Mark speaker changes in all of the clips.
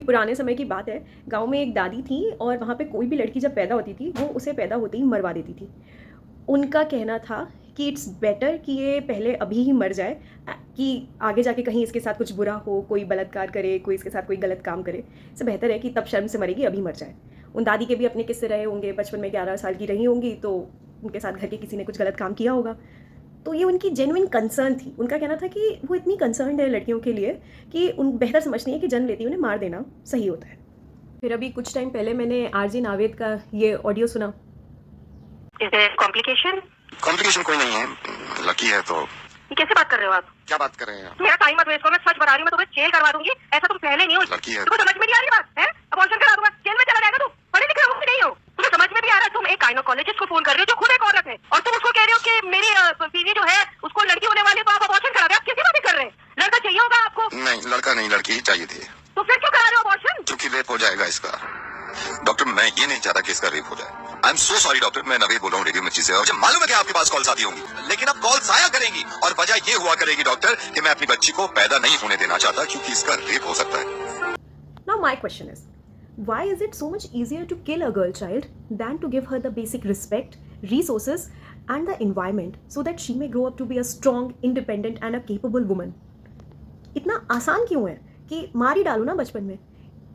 Speaker 1: पुराने समय की बात है, गाँव में एक दादी थी और वहाँ पे कोई भी लड़की जब पैदा होती थी, वो उसे पैदा होते ही मरवा देती थी। उनका कहना था कि इट्स बेटर कि ये पहले अभी ही मर जाए कि आगे जाके कहीं इसके साथ कुछ बुरा हो, कोई बलात्कार करे, कोई इसके साथ कोई गलत काम करे। इससे बेहतर है कि तब शर्म से मरेगी, अभी मर जाए। उन दादी के भी अपने किस्से रहे होंगे, बचपन में 11 साल की रही होंगी, तो उनके साथ घर के किसी ने कुछ गलत काम किया होगा। तो ये उनकी जेन्युइन कंसर्न थी। उनका कहना था कि वो इतनी कंसर्न्ड है लड़कियों के लिए कि उन बेहतर समझती है कि जन्म लेती उन्हें मार देना सही होता है। फिर अभी कुछ टाइम पहले मैंने आरजे नावेद का ये ऑडियो सुना।
Speaker 2: कॉम्प्लिकेशन
Speaker 3: कोई नहीं है, लकी है तो।
Speaker 2: ये कैसे बात कर रहे हो आप?
Speaker 3: क्या बात कर रहे हैं आप?
Speaker 2: मेरा टाइम मत वेस्ट करो, मैं सच बता रही हूँ, मैं तुम्हें जेल करवा दूंगी। ऐसा तुम पहले नहीं हो।
Speaker 3: लकी है।
Speaker 2: तुम्हें समझ में नहीं आ रही बात है? अबॉर्शन करा दूंगा, जेल में चला जाएगा तू। पढ़े लिखे हो कि नहीं हो? तुम्हें समझ में भी आ रहा है? तुम एक गायनोकोलॉजिस्ट को फोन कर रहे हो जो खुद एक औरत है, और तुम उसको कह रहे हो कि मेरी बीवी जो है उसको लड़की होने वाली है, तो आप अबॉर्शन करा रहे हो। आप किसी बात कर रहे हैं? लड़का चाहिए होगा आपको?
Speaker 3: नहीं, लड़का नहीं, लड़की ही चाहिए थी।
Speaker 2: तो फिर क्यों करा रहे हो अबॉर्शन?
Speaker 3: क्योंकि रेप हो जाएगा इसका। डॉक्टर, मैं ये नहीं चाहता कि इसका रेप हो जाए। I am so sorry doctor, मैं नवेद बोल रहा हूँ रेडियो मिर्ची से। और मुझे मालूम है कि आपके पास कॉल्स आती होंगी, लेकिन अब कॉल्स आया करेंगी और वजह ये हुआ करेगी डॉक्टर कि मैं अपनी बच्ची को पैदा नहीं होने देना चाहता, क्योंकि इसका रेप हो सकता है।
Speaker 1: Now my question is, why is it so much easier to kill a girl child than to give her the basic respect, resources and the environment so that she may grow up to be a strong, independent and a capable woman? इतना आसान क्यों है कि मार ही डालो ना बचपन में?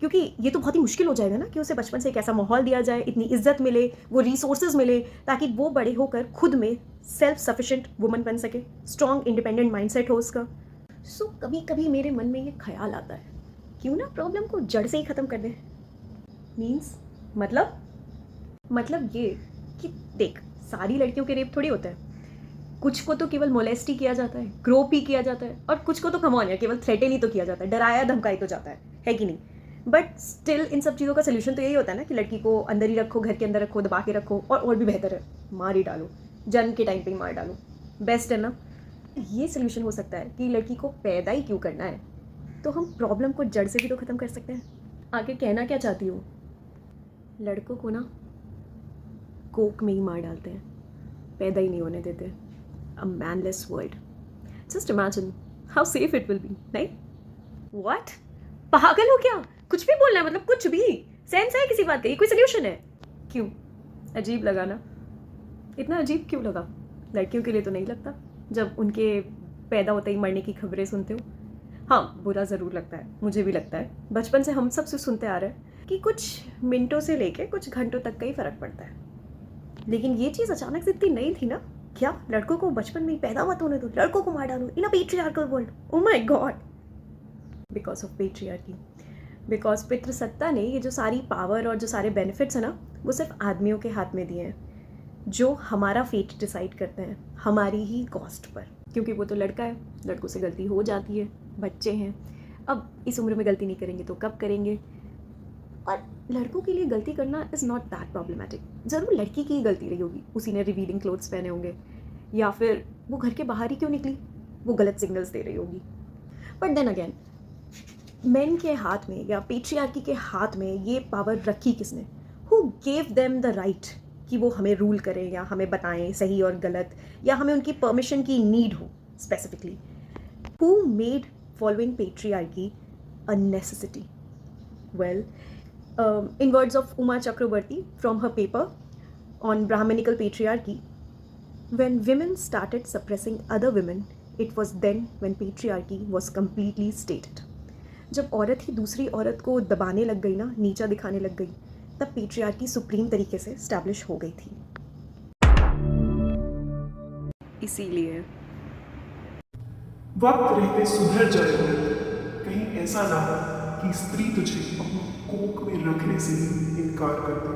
Speaker 1: क्योंकि ये तो बहुत ही मुश्किल हो जाएगा ना कि उसे बचपन से एक ऐसा माहौल दिया जाए, इतनी इज्जत मिले, वो रिसोर्सेज मिले, ताकि वो बड़े होकर खुद में सेल्फ सफिशिएंट वुमन बन सके, स्ट्रॉन्ग इंडिपेंडेंट माइंडसेट हो उसका। सो कभी कभी मेरे मन में ये ख्याल आता है, क्यों ना प्रॉब्लम को जड़ से ही ख़त्म कर दें। मीन्स मतलब ये कि देख, सारी लड़कियों के रेप थोड़ी होता है। कुछ को तो केवल मोलेस्ट ही किया जाता है, ग्रोप ही किया जाता है, और कुछ को तो कमॉन है केवल थ्रेटन ही तो किया जाता है, डराया धमकाई तो जाता है कि नहीं? बट स्टिल इन सब चीज़ों का सोल्यूशन तो यही होता है ना कि लड़की को अंदर ही रखो, घर के अंदर रखो, दबा के रखो, और भी बेहतर है मार ही डालो, जन्म के टाइम पे ही मार डालो, बेस्ट है ना? ये सोल्यूशन हो सकता है कि लड़की को पैदा ही क्यों करना है, तो हम प्रॉब्लम को जड़ से भी तो ख़त्म कर सकते हैं। आगे कहना क्या चाहती हूँ, लड़कों को ना कोक में ही मार डालते हैं, पैदा ही नहीं होने देते। A manless world. Just imagine how safe it will be, नहीं? व्हाट? पागल हो क्या? कुछ भी बोलना है, मतलब कुछ भी सेंस है किसी बात का? ये कोई सोल्यूशन है? क्यों? अजीब लगा ना? इतना अजीब क्यों लगा? लड़कियों के लिए तो नहीं लगता जब उनके पैदा होते ही मरने की खबरें सुनते हो। हाँ, बुरा ज़रूर लगता है, मुझे भी लगता है। बचपन से हम सब से सुनते आ रहे हैं कि कुछ मिनटों से लेके कुछ घंटों तक का ही फ़र्क पड़ता है, लेकिन ये चीज़ अचानक से इतनी नई थी ना। क्या लड़कों को बचपन में ही पैदा मत होने दो, लड़कों को मार डालो in a patriarchal world? Oh my god! Because of patriarchy, because पितृसत्ता ने ये जो सारी पावर और जो सारे बेनिफिट्स हैं ना, वो सिर्फ आदमियों के हाथ में दिए हैं, जो हमारा फेट डिसाइड करते हैं हमारी ही कॉस्ट पर। क्योंकि वो तो लड़का है, लड़कों से गलती हो जाती है, बच्चे हैं, अब इस उम्र में गलती नहीं करेंगे तो कब करेंगे? और लड़कों के लिए गलती करना इज़ नॉट दैट प्रॉब्लमेटिक। ज़रूर लड़की की ही गलती रही होगी, उसी ने रिवीलिंग क्लोथ्स पहने होंगे, या फिर वो घर के बाहर ही क्यों निकली, वो गलत सिग्नल्स दे रही होगी। बट देन अगेन, मेन के हाथ में या पेट्रियार्की के हाथ में ये पावर रखी किसने? Who gave them the right कि वो हमें रूल करें या हमें बताएं सही और गलत, या हमें उनकी परमिशन की नीड हो specifically? Who made following patriarchy a necessity? Well, in words of Uma Chakrabarti from her paper on Brahmanical patriarchy, when women started suppressing other women, it was then when patriarchy was completely stated. जब औरत ही दूसरी औरत को दबाने लग गई ना, नीचा दिखाने लग गई, तब पेट्रियार्की सुप्रीम तरीके से स्टैब्लिश हो गई थी। इसीलिए
Speaker 4: वक्त रहते सुधर जाए, कहीं ऐसा ना हो कि स्त्री तुझे अपने कोक में रखने से ही इनकार कर दे।